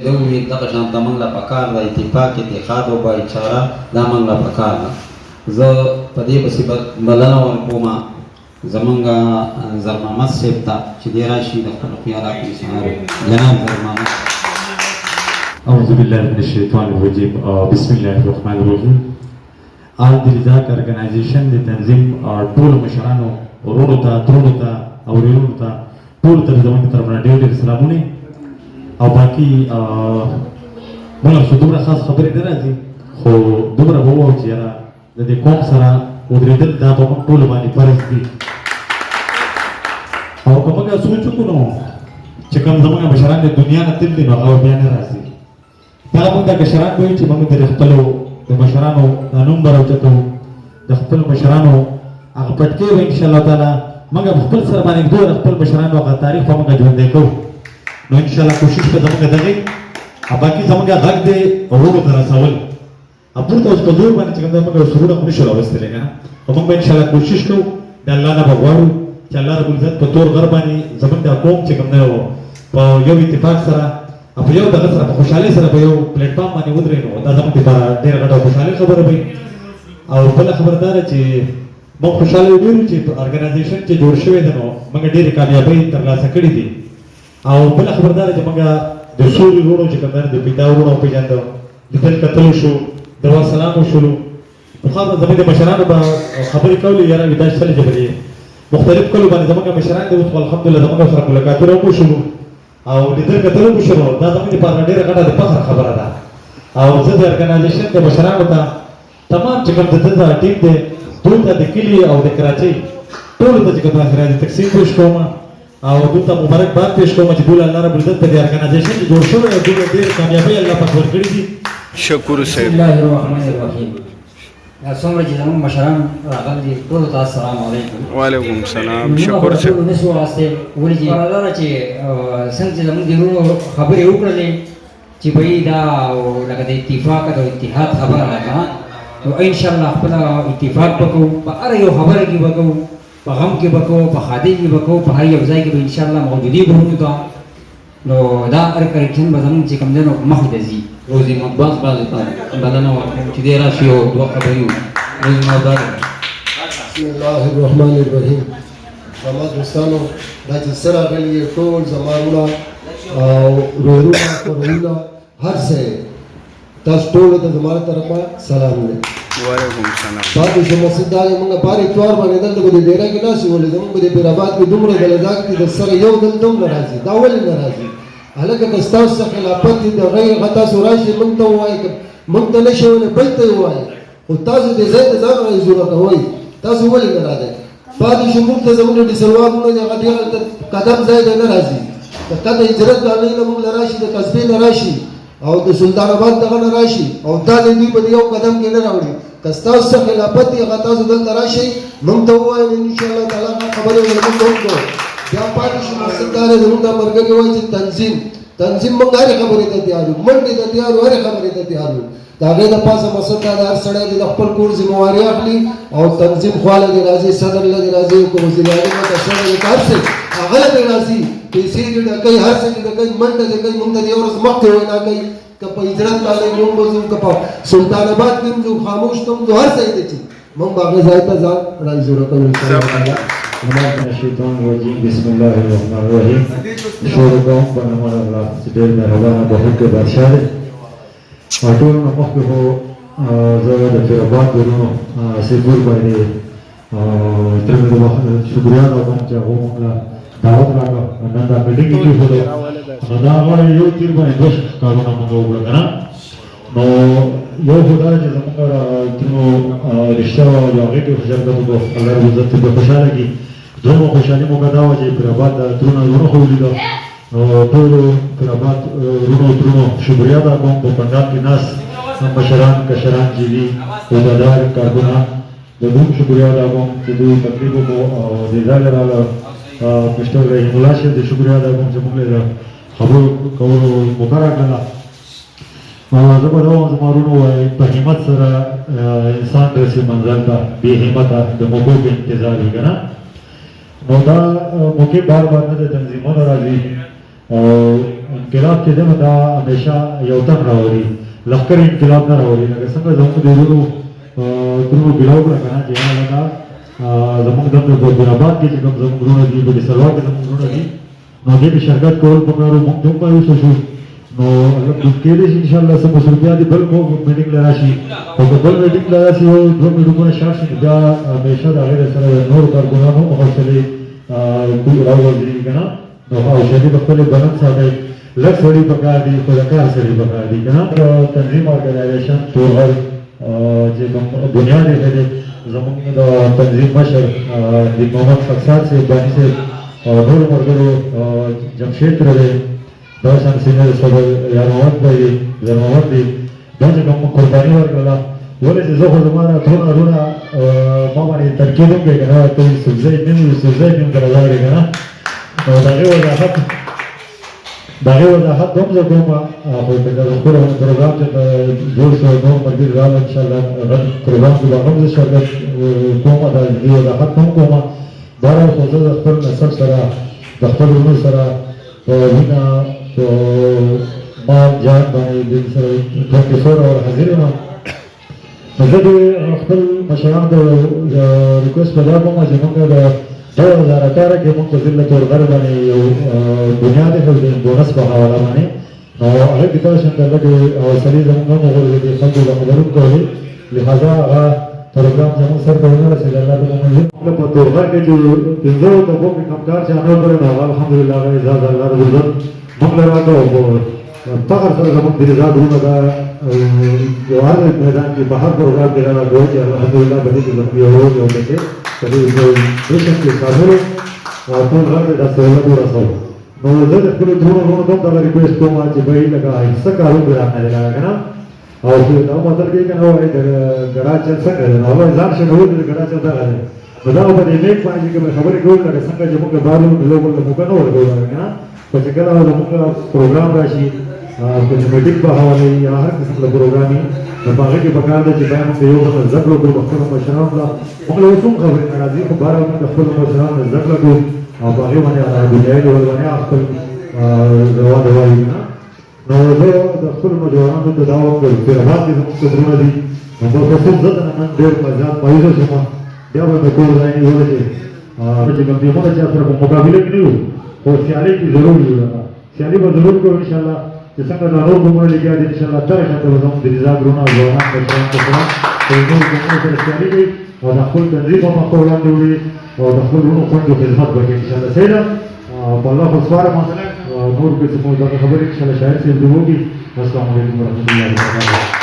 د امید دغه شان ته موږ له پکار ده اتفاق اتحاد او بایچاره دا موږ له پکار ده. زه په دې پسې بلنه ورکوم زمونږ زر محمد صاحب ته چې دی راشي د خپلو خیالاتو اظهار جناب زر محمد. اعوذ بالله من الشیطان الرجیم بسم الله الرحمن الرحیم. آل د رضاک ارګنایزیشن د تنظیم ټولو مشرانو ورونو ته ترونو ته او ورونو ته ټولو ته زموږ د طرف نه ډېر ډېر سلامونه او باقي موږ خو دومره خاص خبرې نه راځي خو دومره به ووایم چې یاره د دې قوم سره ودرېدل دا په موږ ټولو باندې فرض دي او که موږ سوچ وکړو نو چې کوم زموږ مشران د دنیا نه تللي نو هغه بیا نه راځي. دا موږ د کشران وایو چې موږ د خپلو د مشرانو دا نوم به راوچتو د خپلو مشرانو هغه پټکې به انشاءالله تعالی موږ خپل سره باندې ږدو د خپل مشرانو هغه تاریخ به موږ ژوندی کوو نو انشاءالله کوشش به زموږ دغې او باقي زموږ غږ دی وروڼو ته رسول او پورته اوس په زور باندې چې کوم دی موږ سرونه خو نشو راوستلی که نه خو موږ به انشاءالله کوشش کوو د الله نه به غواړو چې الله ربالعزت په تور غر باندې زموږ دا قوم چې کوم دی په یو اتفاق سره او په یو دغه سره په خوشحالۍ سره په یو پلیټفارم باندې ودرېږي نو دا زموږ لپاره ډېره ګټه او خوشحالۍ خبره وي. او بله خبره دا ده چې موږ خوشحاله ډېر چې ارګنایزیشن چې جوړ شوی دی نو موږ ډېرې کامیابۍ ترلاسه کړي دي. او بله خبره دا ده چې موږ د سولې وروڼو چې کوم دی د پیدا وروڼو وپېژانده لیدل کتلو شو دروا سلام وشولو پخوا به زموږ د مشرانو به خبرې کولې یاره دا چې څه ژبه دي مختلف کلو باندې زموږ مشران دي اوس خو الحمدلله زموږ سره ملاقاتونه هم وشولو او لیدل کتلو مو شروع دا زموږ لپاره ډېره ګټه د فخر خبره ده. او زه د ارګنایزیشن د مشرانو ته تمام چې کوم د ده ټیم دی دوی ته د کلي او د کراچۍ ټولو ته چې کوم خراج تقسیم پېښ کوم او دوی ته مبارکباد پېښ کوم چې دوی الله ربالعزت په دې ارګنایزیشن کې جوړ شوی او دوی ډېرې کامیابۍ الله پاک ورکړي دي. شکر صاحب. بسم الله الرحمن الرحیم. څومره چې زموږ مشران راغلي دي ټولو ته السلام علیکم. وعلیکم السلام. شکر صاحب. نشو واسطه ولې چې برادر چې څنګه چې زموږ د ورونو خبرې وکړلې چې بهی دا لکه د اتفاق او اتحاد خبره ده نو ان شاء الله خپل اتفاق وکړو په هر یو خبره کې وکړو په غم کې وکړو په ښادۍ کې وکړو په هر یو ځای کې به ان شاء الله موجودي وکړو دا نو دا هر کریکشن به زموږ چې کوم دی نو مخې ته ځي. روزي مقباس باندې ته بلنه ورکوم چې دی راشي او دوه خبرې وي. روزي مقباس. بسم الله الرحمن الرحیم. زما دوستانو دا چې سره راغلي ټول زما وروڼه او ورونه خورونه هر څه تاسو ټولو ته زما له طرفه سلام دی. وعلیکم السلام. پاتې شو مسجد دا موږ بار اتوار باندې دلته په دې ډیره کې ناسي ولې زموږ په دې پیراباد کې دومره غلطات دي د سره یو دل دوم ناراضي دا ولې ناراضي هلکه که ستاسو څخه خلافت دي د غیر غتا سوراشي موږ ته ووایي موږ ته نشي ولې بل ته ووایي خو تاسو دې ځای ته ځان راځوره کوئ تاسو ولې ناراضي پاتې شو موږ ته زموږ د سلوارونو هغه ډېر قدم ځای ته نه راځي د قد هجرت باندې نه موږ راشي د قصبې نه راشي او د سلطان آباد دغه نه راشي او دا د دوی په یو قدم کې نه راوړي که ستاسو څخه خلافت دي هغه تاسو دلته راشئ موږ ته ووایئ انشاءالله تعالی خبرې ولمونږ وکړو. بیا پاتې شو مقصد دا دی زموږ دا ملګري وایي چې تنظیم موږ هرې خبرې ته تیار یو منډې ته تیار یو هرې خبرې ته تیار یو د هغې د پاسه مقصد دا د هر سړی د خپل کور ذمهواري اخلي او تنظیم خواله دې راځي صدر له دې راځي که وزیر اعظم ته صدر دې هر څه هغه له دې راځي پیسې دې ډکوي هر څه دې ډکوي منډه دې کوي موږ ته یو ورځ مخکې وینا کوي که په هجرت باندې موږ به ځو که په سلطان آباد کې ځو خاموش ته ځو هر ځای ته ځي موږ به هغې ځای ته ځان راځوره کوو انشاءالله. من الشیطان الرجیم بسم الله الرحمن الرحیم. شروع کوم په نام الله چې ډېر مهربانه بخښونکی بادشاه دی. ټولو نه مخکې خو زه د پیراباد ورونو سیدپور باندې تر مې د شکریا ادا کوم چې هغو موږ له دعوت راکړه نن دا میټینګ کې کېښودو نو دا هغه یو تیر باندې دوه کارونه موږ وکړه که نه نو یو خو دا چې زموږ ترنو رشته وه د هغې کې خوشحاله به الله ربالعزت به خوشحاله کړي. دویمه خوشحالي موږ دا وه چې پیراباد د ترونه ورونه خو ولیده نو ټولو پیراباد ورونو ترونو شکریا ادا کوم په پنډال کې ناست مشران کشران چې دي عهدهدار کارکونان د دوی شکریا ادا کوم چې دوی تکلیف وکړو او دې ځای له راغله مشتر رحیم الله صاحب د شکریا ادا کوم چې موږ له خبرو کولو موقع راکړله. زه به دا وایم زما وروڼو وایي په همت سره انسان رسي منزل ته بې همته د موقعو په انتظار وي که نه نو دا موقع بار بار نه د تنظیمونو راځي او انقلاب چې دغه دا همیشه یو تن راوړي لښکرې انقلاب نه راوړي لکه څنګه زموږ د ورونو ترونو ګیله وکړه که نه چې هغه لکه زموږ دلته په ګلاباد کې چې کوم زموږ وروڼه دي په سلوا کې زموږ وروڼه دي نو هغې کې شرکت کول پکار وو موږ هم مایوسه شو نو کېدای شي انشاءالله څه مصروفیات دي بل میټینګ له راشي او که بل میټینګ له راشي یو دوه میټینګونه شارټ شي بیا همیشه د هغې سره نورو کارګرانو حوصلې راوغورځېږي که نه نو حوصلې به خپلې بلند ساتئ لږ سړي پکار دي خو د کار سړي پکار دي که نه تنظیم ارګنایزیشن تورغر چې کوم بنیاد یې دی زموږ د تنظیم مشر حبیب محمد خقصاد صاحب باني صاحب او نورو ملګرو جمشید تره دی داشان سینر صدر یار محمد بھائی دی زر محمد دی دا چې کوم قرباني ورکړله ولې چې زه خو زما نه ټوله وروڼه ما باندې تنقید وکړې که نه ته یوسفزی نیم کله لاړې که نه نو د هغې وضاحت هم زه کوم خو که د خپل پروګرام چې جوړ شو نور ملګري راغله انشاءالله غټ پروګرام کې به هم زه شرکت کوم د دې وضاحت هم کوم بهرحال خو زه د خپل نسب سره د خپل وروڼو سره په وینه په مال جان باندې د سره 24 اور حاضر یم نو زه د خپل مشرانو د ریکویسټ په دا کوم چې موږ د 2018 کې موږ په ضلع تورغر باندې یو بنیاد ایښودی بونس په حواله باندې نو هغې کې تاسو ته لږې حوصلې زموږ هم وغورځېدې خلکو له خبرونه کولې لهذا هغه پروګرام زموږ سر ته ونه رسېد الله ته ممنون په تورغر کې چې 15 دقو کې کمکار چې عمل کړی نو هغه الحمدلله هغه اعزاز الله رب العزت موږ له راکړه او فخر سره زموږ د رضا ګلونه دا یو هر میدان کې په هر پروګرام کې راغلی چې الحمدلله په دې کې زموږ یو بچی په دې ریشن کې کارونه او ټول غږ د سهولت ورسول نو زه د خپلو وروڼو ته هم دغه ریکویسټ کوم چې به یې لکه څه کارونه رانه لګا که نه او دا مطلب کې که نه وایي د ګراج چل څنګه دی نو هغه ځان ښه ډول د ګراج چل دغه دی نو دا په دې نیک باندې چې به خبرې کوو لکه څنګه چې موږ بار لو بل موږ نه ورکوو که نه خو چې کله زموږ پروګرام راشي که د میټینګ په حواله یا هر قسم د پروګرام وي نو په هغې کې پکار ده چې باید موږ یو بل زده کړو کړو د خپلو مشرانو ته موږ له اوس هم خبرې نه راځي خو بهرحال موږ د خپلو مشرانو زده کړه کړو او په هغې باندې دنیايي ډول باندې خپل روان وایي که نه نو زه د خپلو نوجوانانو ته دا وایم چې پیرآباد کې زموږ قدرونه دي نو په خصوص زه د نن ډېر زیات مایوسه شوم بیا به مې کور ځای نیولی چې کوم ټیمونه چا سره په مقابله کې نه یو خو سیالۍ کې ضرور یو سیالي به ضرور کوو انشاءالله چې څنګه دا نور قومونه لګیا دي انشاءالله دغه شانته به زموږ د رضا ګلونه او ځوانان مشران کسان په نورو قومونو سره سیالي کوي او د خپل تنظیم هم مخته وړاندې وړي او د خپل وروڼو خویندو خدمت به کوي انشاءالله صحیح ده په الله خو سپارم نور که څه مو دغه خبرې انشاءالله شاعر صاحب دې وکړي السلام علیکم ورحمة الله وبرکاته